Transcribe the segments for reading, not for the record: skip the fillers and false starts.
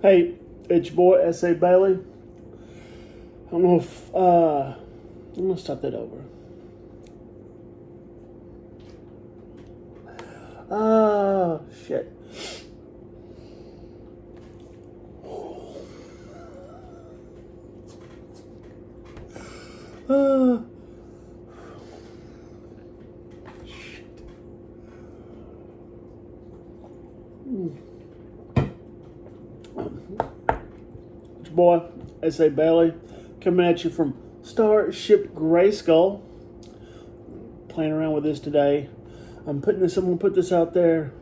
Hey, it's your boy S.A. Bailey. I'm gonna start that over. Oh, shit. Uh, it's your boy S.A. Bailey coming at you from Starship Grayskull. Playing around with this today. I'm gonna put this out there.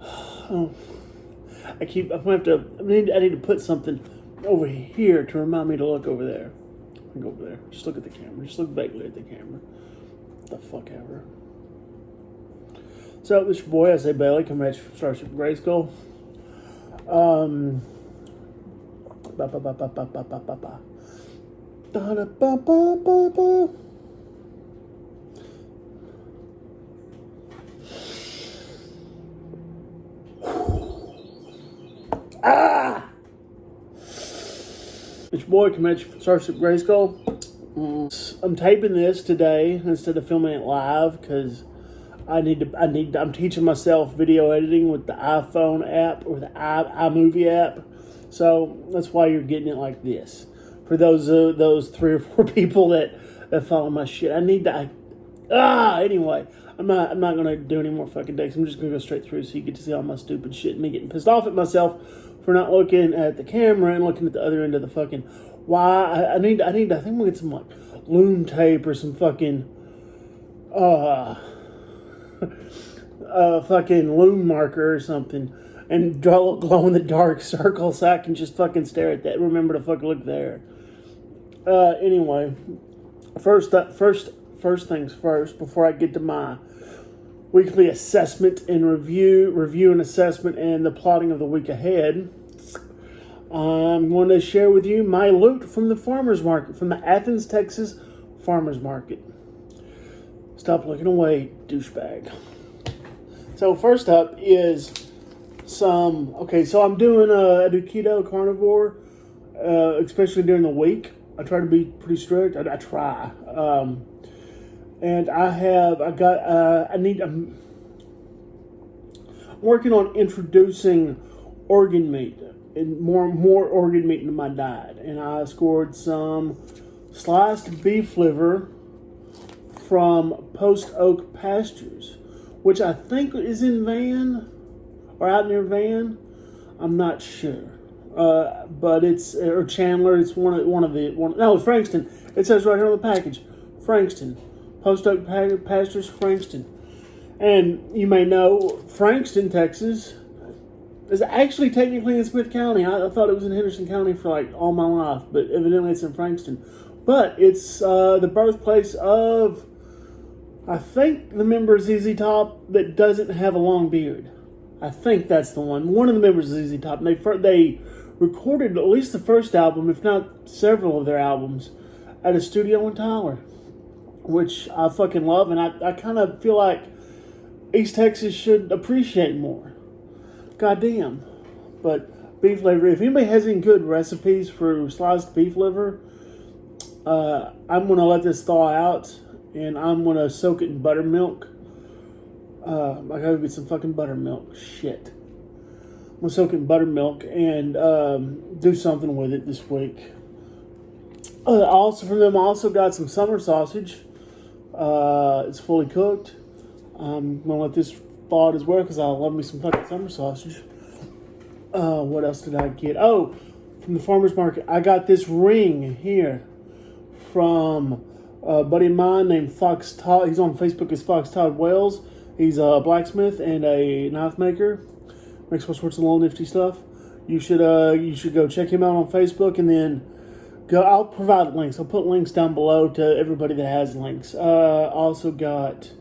Oh, I need to put something over here to remind me to look over there. I go over there. Just look at the camera. Just look vaguely at the camera. The fuck ever. So this is your boy S.A. Bailey coming at you from Starship Grayskull. Ba ba ba ba ba ba ba ba ba. Da da ba ba ba ba. Ah! It's your boy coming at you from Starship Grayskull. I'm taping this today instead of filming it live because I'm teaching myself video editing with the iPhone app or the iMovie app. So that's why you're getting it like this. For those 3 or 4 people that follow my shit, anyway, I'm not gonna do any more fucking takes. I'm just gonna go straight through so you get to see all my stupid shit and me getting pissed off at myself for not looking at the camera and looking at the other end of the fucking. I think we'll get some like loom tape or some fucking fucking loom marker or something and draw a little glow in the dark circle so I can just fucking stare at that. Remember to fucking look there. Anyway, first things first, before I get to my weekly assessment and review and assessment and the plotting of the week ahead, I'm going to share with you my loot from the farmer's market, from the Athens, Texas farmer's market. Stop looking away, douchebag. So first up is so I'm doing, I do keto, carnivore, especially during the week. I try to be pretty strict. I try. And I'm working on introducing organ meat and more organ meat into my diet. And I scored some sliced beef liver from Post Oak Pastures, which I think is in Van or out near Van. I'm not sure. But it's, or Chandler, it's Frankston. It says right here on the package, Frankston. Post Oak Pastures, Frankston. And you may know Frankston, Texas is actually technically in Smith County. I thought it was in Henderson County for like all my life, but evidently it's in Frankston. But it's the birthplace of, I think, the member of ZZ Top that doesn't have a long beard. I think that's the one. One of the members of ZZ Top. And they recorded at least the first album, if not several of their albums, at a studio in Tyler, which I fucking love. And I kind of feel like East Texas should appreciate more. Goddamn. But beef liver, if anybody has any good recipes for sliced beef liver, I'm going to let this thaw out and I'm going to soak it in buttermilk. I gotta get some fucking buttermilk. Shit. I'm going to soak it in buttermilk and do something with it this week. Also from them, I also got some summer sausage. It's fully cooked. I'm going to let this thaw out as well because I love me some fucking summer sausage. What else did I get? Oh, from the farmer's market, I got this ring here from a buddy of mine named Fox Todd. He's on Facebook as Fox Todd Wells. He's a blacksmith and a knife maker. Makes all sorts of little nifty stuff. You should go check him out on Facebook and then go. I'll provide links. I'll put links down below to everybody that has links. Also got.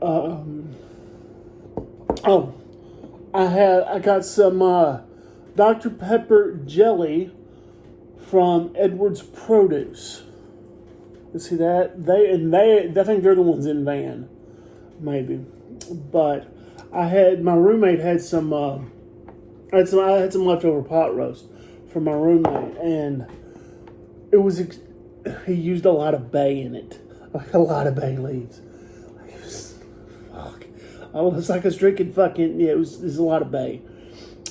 I got some Dr. Pepper jelly from Edwards Produce. You see that? I think they're the ones in Van, maybe. But my roommate had some I had some leftover pot roast from my roommate, and it was he used a lot of bay in it, like a lot of bay leaves. It was, fuck, I was like I was drinking fucking yeah. It was a lot of bay,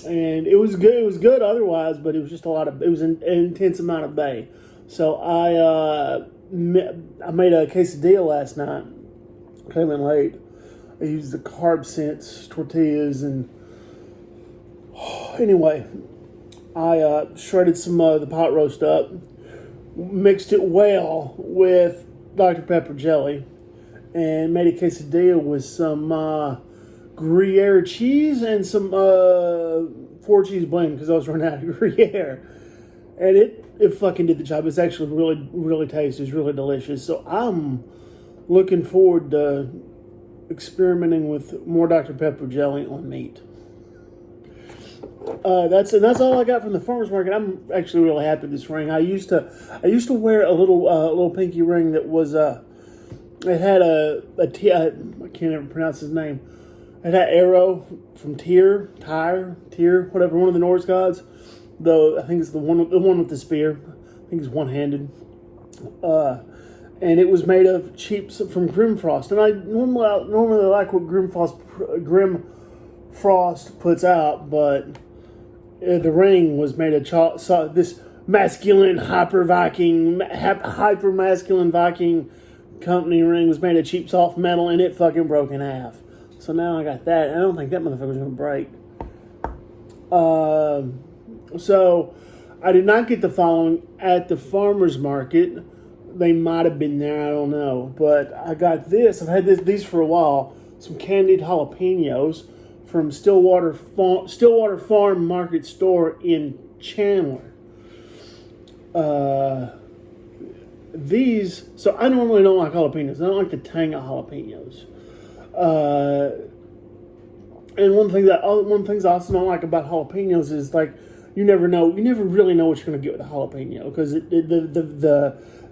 and it was good. It was good otherwise, but it was just a lot of. It was an intense amount of bay. So I made a quesadilla last night. Came in late. I used the Carb Sense tortillas and anyway, I shredded some of the pot roast up, mixed it well with Dr. Pepper jelly, and made a quesadilla with some Gruyere cheese and some 4-cheese blend because I was running out of Gruyere. And it fucking did the job. It's actually really, really tasty. It's really delicious. So I'm looking forward to experimenting with more Dr. Pepper jelly on meat. That's all I got from the farmer's market. I'm actually really happy with this ring. I used to wear a little pinky ring that was it had I can't ever pronounce his name. It had Arrow from Tyr, whatever, one of the Norse gods. Though I think it's the one with the spear. I think it's one-handed. And it was made of cheap from Grimfrost. And I normally like what Grim Frost puts out, but the ring was made of this masculine hyper masculine Viking company ring was made of cheap soft metal, and it fucking broke in half. So now I got that, and I don't think that motherfucker's gonna break. So I did not get the following at the farmer's market. They might have been there, I don't know. But I got this. I've had these for a while. Some candied jalapenos from Stillwater Farm Market Store in Chandler. So I normally don't like jalapenos. I don't like the tang of jalapenos. And one thing I also don't like about jalapenos is like you never really know what you're going to get with a jalapeno because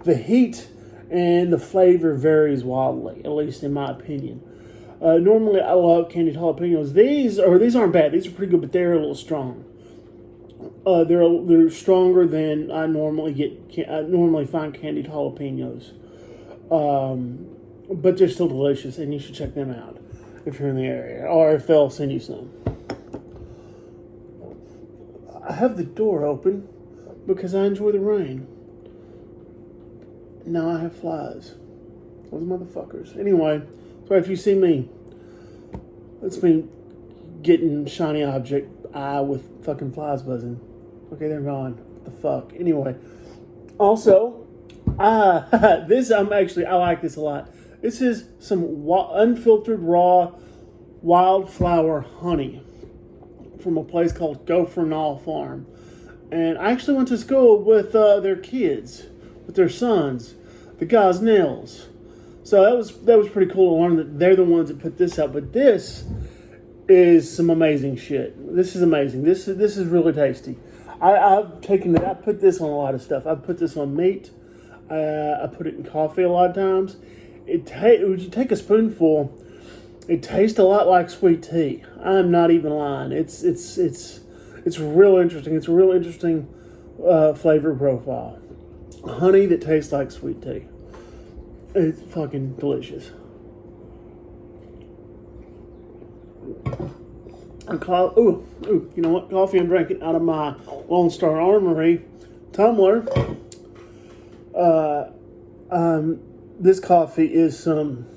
the heat and the flavor varies wildly, at least in my opinion. Normally, I love candied jalapenos. These aren't bad. These are pretty good, but they're a little strong. They're stronger than I normally get. I normally find candied jalapenos, but they're still delicious, and you should check them out if you're in the area, or if they'll send you some. I have the door open because I enjoy the rain. Now I have flies. Those motherfuckers. Anyway, so if you see me, it's me getting shiny object eye with fucking flies buzzing. Okay, they're gone. What the fuck? Anyway, also, I like this a lot. This is some unfiltered raw wildflower honey from a place called Gopher Knoll Farm. And I actually went to school with their kids, with their sons, the Gosnells. So that was pretty cool to learn that they're the ones that put this out. But this is some amazing shit. This is amazing. This is really tasty. I put this on a lot of stuff. I put this on meat. I put it in coffee a lot of times. When you take a spoonful, it tastes a lot like sweet tea. I'm not even lying. It's real interesting. It's a real interesting flavor profile. Honey that tastes like sweet tea. It's fucking delicious. You know what? Coffee I'm drinking out of my Lone Star Armory tumbler. This coffee is some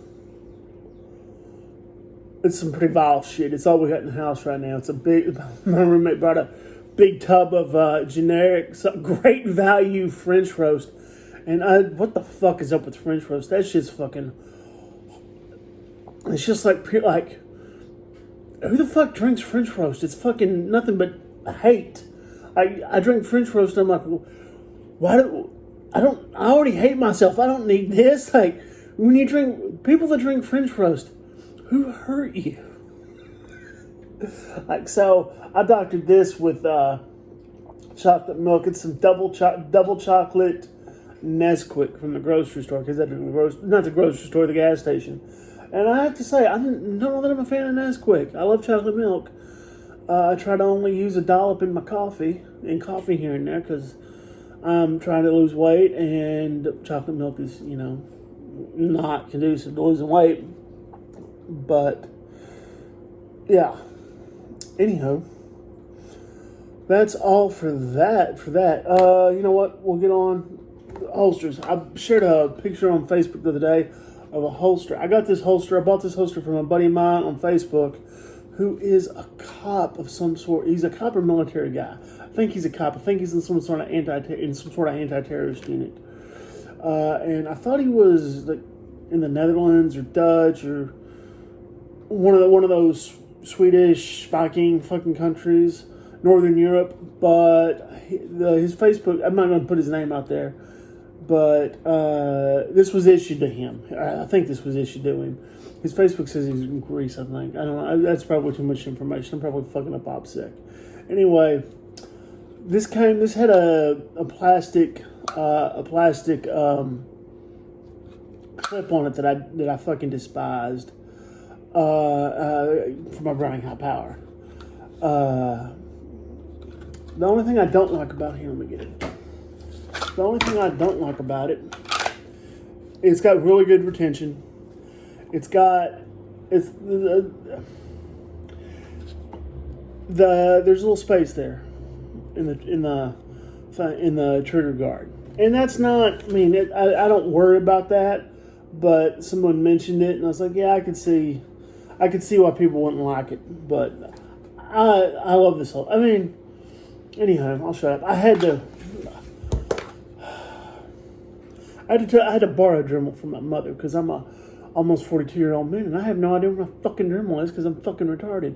pretty vile shit. It's all we got in the house right now. My roommate brought a big tub of generic, great value French roast. And what the fuck is up with French roast? That shit's fucking, it's just like who the fuck drinks French roast? It's fucking nothing but hate. I drink French roast and I'm like, I already hate myself. I don't need this. Like, when you drink, people that drink French roast, who hurt you? So I doctored this with chocolate milk and some double chocolate Nesquik from the grocery store, because not the grocery store, the gas station. And I have to say, I don't know that I'm a fan of Nesquik. I love chocolate milk. I try to only use a dollop in my coffee, here and there, because I'm trying to lose weight, and chocolate milk is, not conducive to losing weight. But, yeah. Anyhow, that's all for that. You know what? We'll get on holsters. I shared a picture on Facebook the other day of a holster. I bought this holster from a buddy of mine on Facebook who is a cop of some sort. He's a cop or military guy. I think he's a cop. I think he's in some sort of anti-terrorist unit. And I thought he was like in the Netherlands or Dutch or one of those Swedish Viking fucking countries, Northern Europe. But his Facebook, I'm not going to put his name out there, but this was issued to him. I think this was issued to him. His Facebook says he's in Greece, I think. I don't know. That's probably too much information. I'm probably fucking up OPSEC. Anyway, this had a plastic clip on it that I fucking despised for my Browning high power. The only thing I don't like about here, let me get it. The only thing I don't like about it, it's got really good retention. There's a little space there in the trigger guard, and that's not. I mean, I don't worry about that, but someone mentioned it, and I was like, yeah, I could see why people wouldn't like it, but I love this whole. I mean, anyhow, I'll shut up. I had to borrow a Dremel from my mother because I'm a almost 42-year-old man, and I have no idea what my fucking Dremel is because I'm fucking retarded.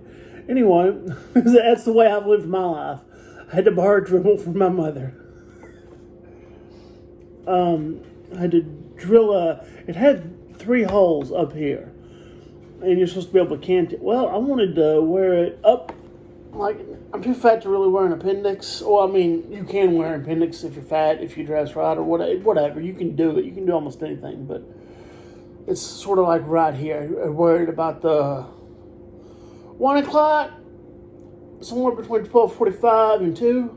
Anyway, that's the way I've lived my life. I had to borrow a Dremel from my mother. I had to drill it had 3 holes up here, and you're supposed to be able to cant it. Well, I wanted to wear it up. Like, I'm too fat to really wear an appendix. Well, I mean, you can wear an appendix if you're fat, if you dress right, or whatever. You can do it. You can do almost anything, but it's sort of like right here. I'm worried about the 1 o'clock, somewhere between 12:45 and 2.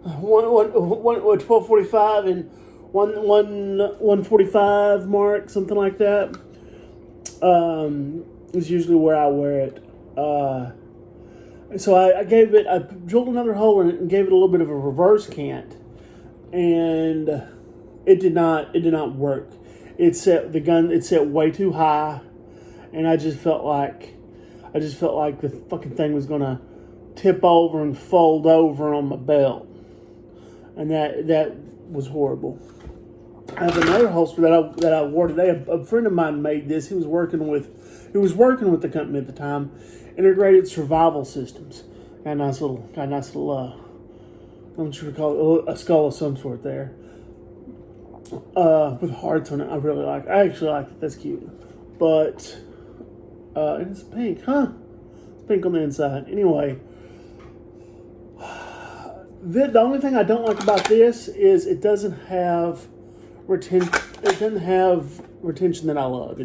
12:45 and 1:45 mark, something like that. Is usually where I wear it. So I drilled another hole in it and gave it a little bit of a reverse cant, and it did not work. It set way too high, and I just felt like the fucking thing was gonna tip over and fold over on my belt, and that was horrible. I have another holster that I wore today. A friend of mine made this. He was working with the company at the time. Integrated Survival Systems. Got a nice little, I'm not sure what you call it, a skull of some sort there. With hearts on it. I actually like it. That's cute. But, and it's pink, huh? It's pink on the inside. Anyway, the only thing I don't like about this is it doesn't have retention that I love.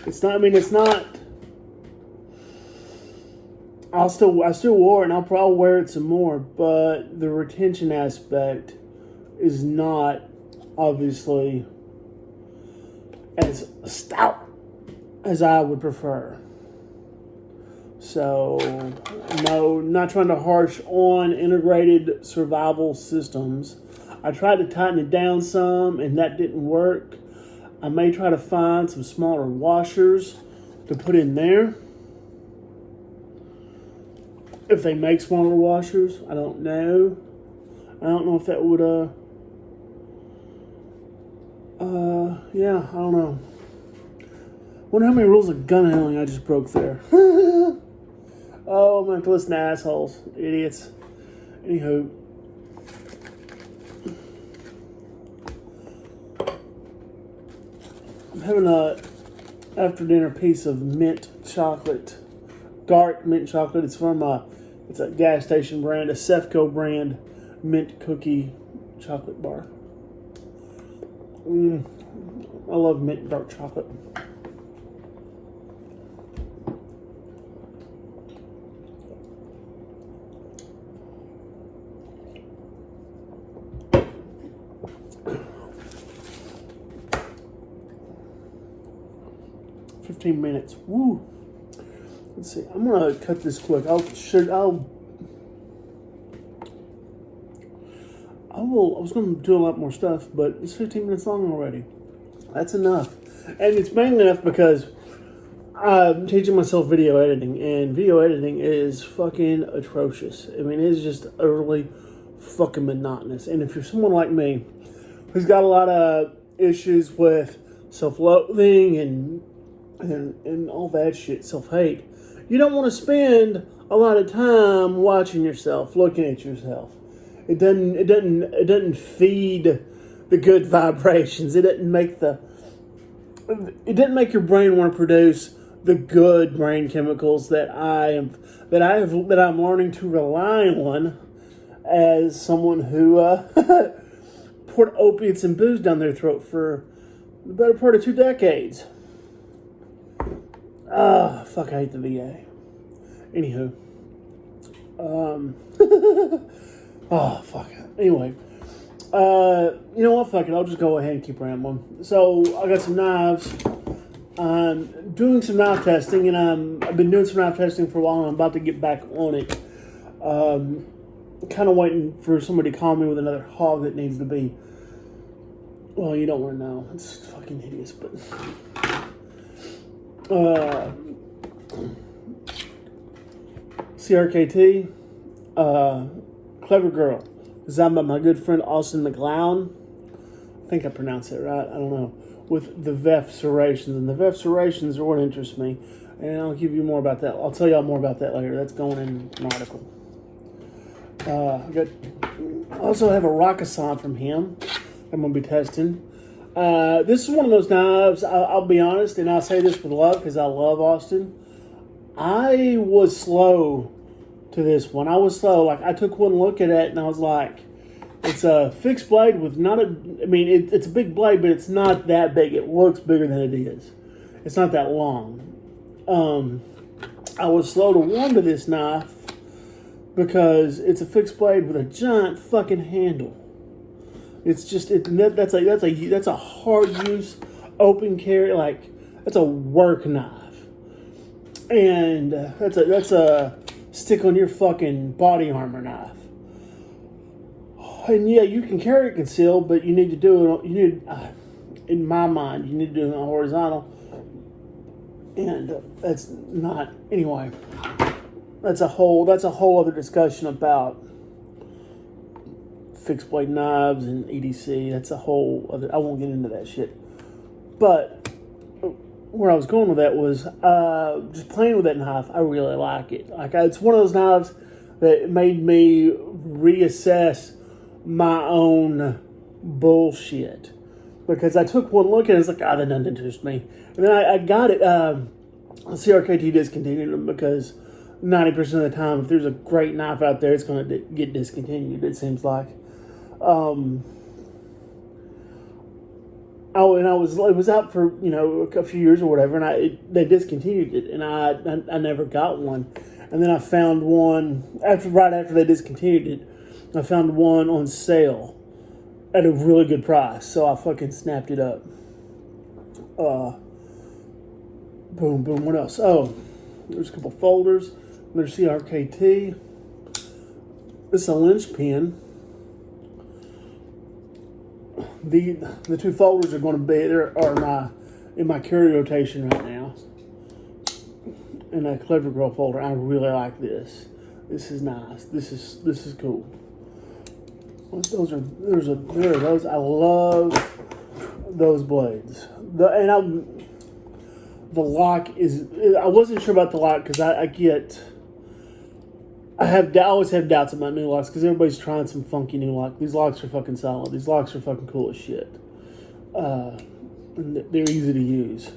It's not. I still wore it, and I'll probably wear it some more, but the retention aspect is not obviously as stout as I would prefer. So, no, not trying to harsh on Integrated Survival Systems. I tried to tighten it down some, and that didn't work. I may try to find some smaller washers to put in there. If they make smaller washers, I don't know. I don't know if that would, yeah, I don't know. Wonder how many rules of gun handling I just broke there. Oh, I'm going to listen to assholes, idiots. Anywho. I'm having a after dinner piece of mint chocolate. Dark mint chocolate. It's from it's a gas station brand, a Sefco brand mint cookie chocolate bar. I love mint dark chocolate. 15 minutes. Woo. Let's see. I'm gonna cut this quick. I was gonna do a lot more stuff, but it's 15 minutes long already. That's enough, and it's mainly enough because I'm teaching myself video editing, and video editing is fucking atrocious. I mean, it's just utterly fucking monotonous. And if you're someone like me who's got a lot of issues with self-loathing and all that shit, self-hate, you don't want to spend a lot of time watching yourself, looking at yourself. It doesn't feed the good vibrations. It didn't make your brain want to produce the good brain chemicals that I'm learning to rely on as someone who poured opiates and booze down their throat for the better part of 2 decades. Fuck, I hate the VA. Anywho. Oh, fuck. Anyway. You know what? Fuck it. I'll just go ahead and keep rambling. So, I got some knives. I'm doing some knife testing, and I've been doing some knife testing for a while, and I'm about to get back on it. Kind of waiting for somebody to call me with another hog that needs to be... Well, you don't want to know. It's fucking hideous, but... CRKT, Clever Girl, designed by my good friend Austin McLown. I think I pronounced it right. I don't know. With the VEF serrations, and the VEF serrations are what interests me, and I'll give you more about that. I'll tell y'all more about that later. That's going in an article. I also have a Rakkasan from him I'm going to be testing. This is one of those knives, I'll be honest, and I'll say this with love because I love Austin. I was slow to this one. I was slow. Like, I took one look at it and I was like, it's a fixed blade with not a... I mean, it's a big blade, but it's not that big. It looks bigger than it is. It's not that long. I was slow to warm to this knife because it's a fixed blade with a giant fucking handle. It's just... That's a hard use, open carry, like... That's a work knife. And that's a stick on your fucking body armor knife. And yeah, you can carry it concealed, but you need to do it. In my mind, you need to do it on horizontal. And that's not anyway. That's a whole other discussion about fixed blade knives and EDC. That's a whole other. I won't get into that shit. But where I was going with that was just playing with that knife. I really like it. Like, it's one of those knives that made me reassess my own bullshit, because I took one look at it and it's like, that doesn't interest me. And then I got it. CRKT discontinued them because 90% of the time, if there's a great knife out there, it's going to get discontinued, it seems like. It was out for, a few years or whatever, and they discontinued it, and I never got one. And then I found one right after they discontinued it. I found one on sale at a really good price, so I fucking snapped it up. Boom, boom. What else? Oh, there's a couple folders. There's CRKT. This is a linchpin. The two folders are going to be in my carry rotation right now. In a Clever Girl folder. I really like this. This is nice. This is cool. Those are those. I love those blades. The lock is. I wasn't sure about the lock because I always have doubts about new locks because everybody's trying some funky new lock. These locks are fucking solid. These locks are fucking cool as shit. And they're easy to use.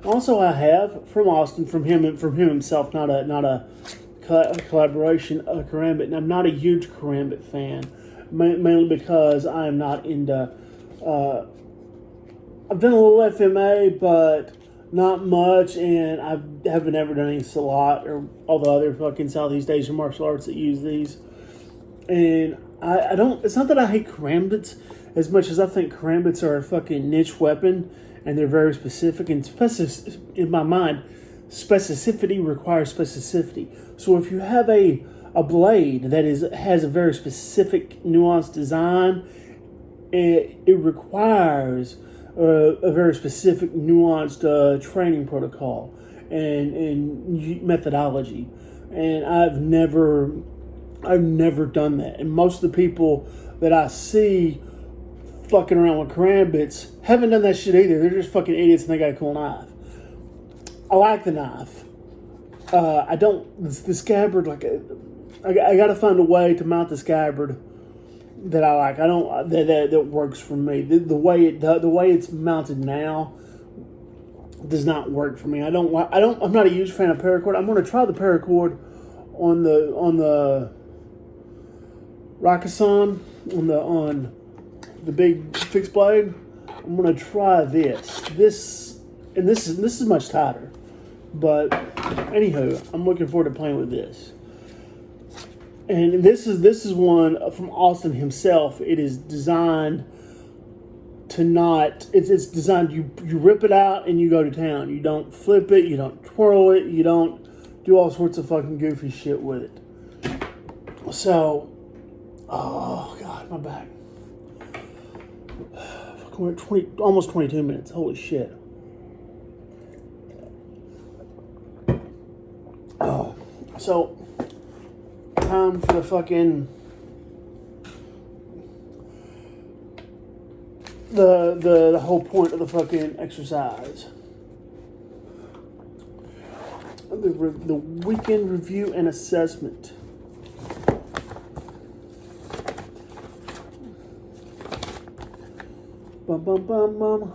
Also, I have from Austin, from him himself, not a collaboration, a Karambit. And I'm not a huge Karambit fan, mainly because I am not into. I've done a little FMA, but not much, and I haven't ever done any Salat or all the other fucking Southeast Asian martial arts that use these. And I don't. It's not that I hate Karambits as much as I think Karambits are a fucking niche weapon, and they're very specific. And in my mind, specificity requires specificity. So if you have a blade that has a very specific, nuanced design, it requires a very specific, nuanced training protocol and methodology. And I've never done that. And most of the people that I see fucking around with karambits haven't done that shit either. They're just fucking idiots and they got a cool knife. I like the knife. I don't. The scabbard, like, I got to find a way to mount the scabbard that I like. I don't that works for me. The way it's mounted now does not work for me. I'm not a huge fan of paracord. I'm going to try the paracord on the Rakusan on the big fixed blade. I'm going to try this is much tighter. But anywho, I'm looking forward to playing with this. And this is one from Austin himself. It is designed to not. It's designed. You rip it out and you go to town. You don't flip it. You don't twirl it. You don't do all sorts of fucking goofy shit with it. So, oh god, my back. We're at almost 22 minutes. Holy shit. Oh, so time for the fucking the whole point of the fucking exercise. The weekend review and assessment. Bum bum bum bum.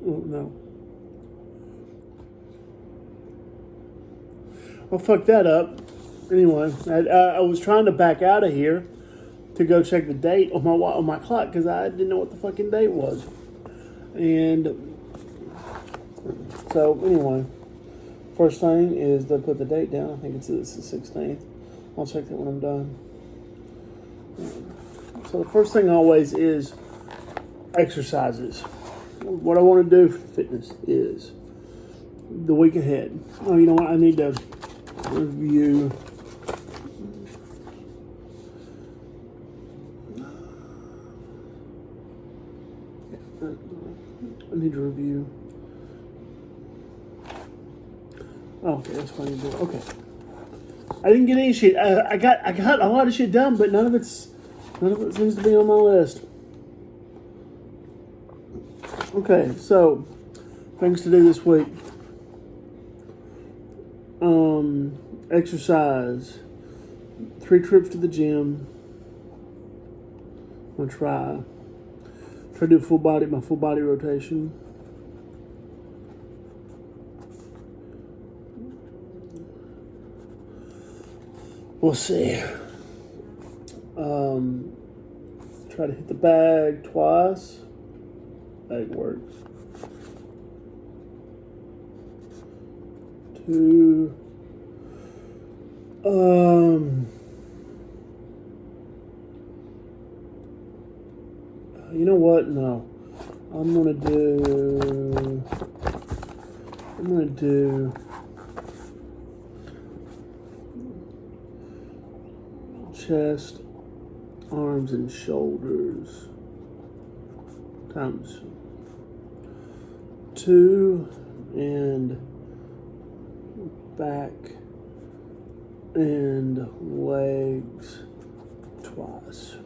Oh no. Well, fuck that up. Anyway, I was trying to back out of here to go check the date on my clock because I didn't know what the fucking date was. And so anyway, first thing is to put the date down. I think it's the 16th. I'll check that when I'm done. So the first thing always is exercises. What I want to do for fitness is the week ahead. Oh, you know what? I need to review. I need to review. Oh, okay, that's what I need to do. Okay. I didn't get any shit. I got a lot of shit done, but none of it seems to be on my list. Okay, so things to do this week. Exercise. 3 trips to the gym. I'm gonna try to do my full body rotation. We'll see. Try to hit the bag twice. Bag works. 2. You know what? No. I'm gonna do chest, arms, and shoulders times 2 and back and legs twice.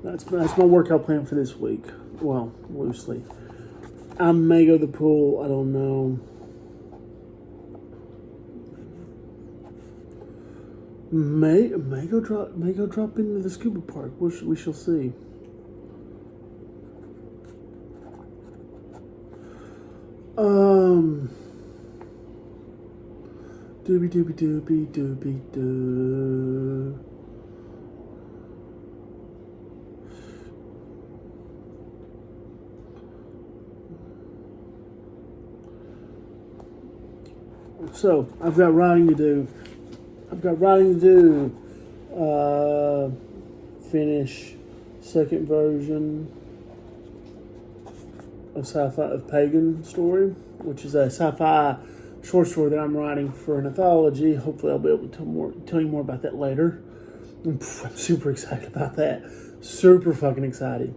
That's my workout plan for this week. Well, loosely. I may go to the pool. I don't know. May go drop into the scuba park. We shall see. Doobie doo. So I've got writing to do. got writing to do. Finish second version of sci-fi of Pagan Story, which is a sci-fi short story that I'm writing for an anthology. Hopefully, I'll be able to tell you more about that later. I'm super excited about that. Super fucking excited.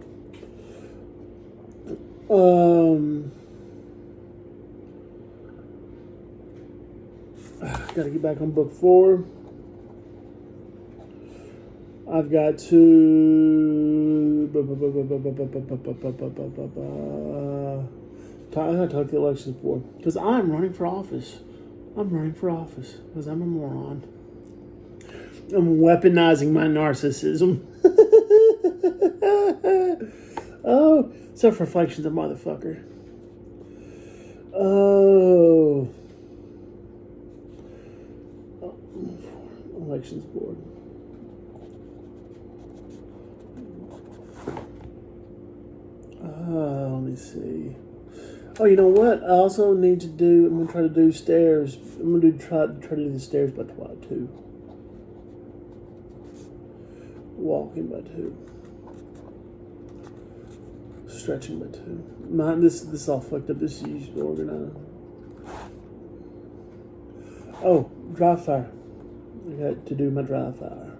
Gotta get back on book 4. I've got to talk to the elections board because I'm running for office. I'm running for office because I'm a moron. I'm weaponizing my narcissism. Oh, self-reflection's a motherfucker. Oh. Elections board. Let me see. Oh, you know what? I also need to do. I'm gonna try to do stairs. I'm gonna try to do the stairs by 2. Walking by 2. Stretching by 2. This all fucked up. This is usually organized. Oh, dry fire. I got to do my dry fire.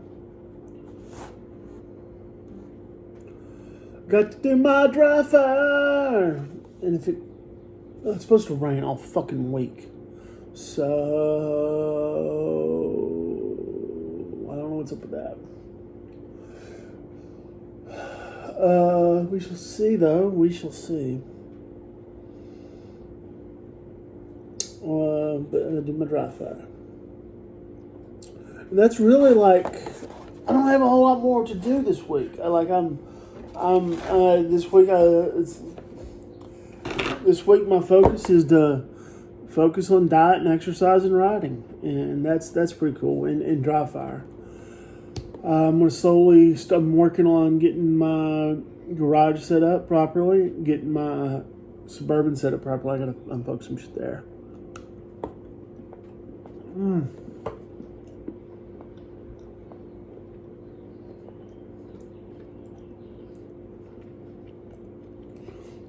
Got to do my dry fire. And if it's supposed to rain all fucking week. So I don't know what's up with that. We shall see though. We shall see. But I'm gonna do my dry fire. And that's really like I don't have a whole lot more to do this week. This week my focus is to focus on diet and exercise and writing, and that's pretty cool. And dry fire. I'm working on getting my garage set up properly, getting my Suburban set up properly. I gotta unbox some shit there.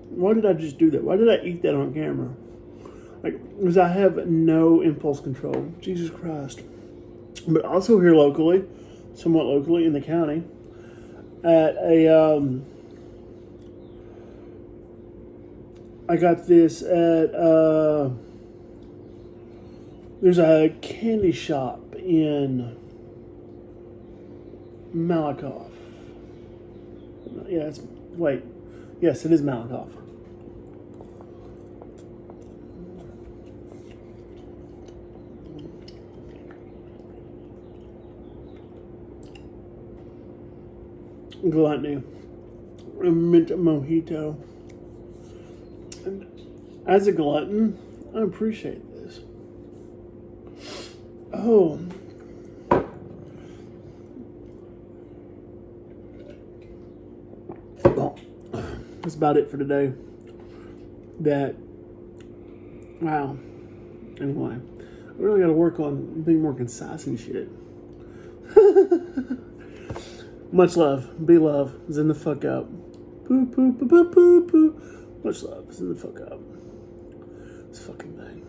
Why did I just do that? Why did I eat that on camera? Because I have no impulse control. Jesus Christ. But also here locally, somewhat locally in the county, at I got this at, there's a candy shop in Malakoff. Yes, it is Malakoff. Gluttony. A mint mojito. And as a glutton, I appreciate this. Oh. Well, that's about it for today. Wow. Anyway, I really got to work on being more concise and shit. Much love. Be love. Zen the fuck up. Poo, poo, poo, poo, poo, poo. Much love. Zen the fuck up. This fucking thing.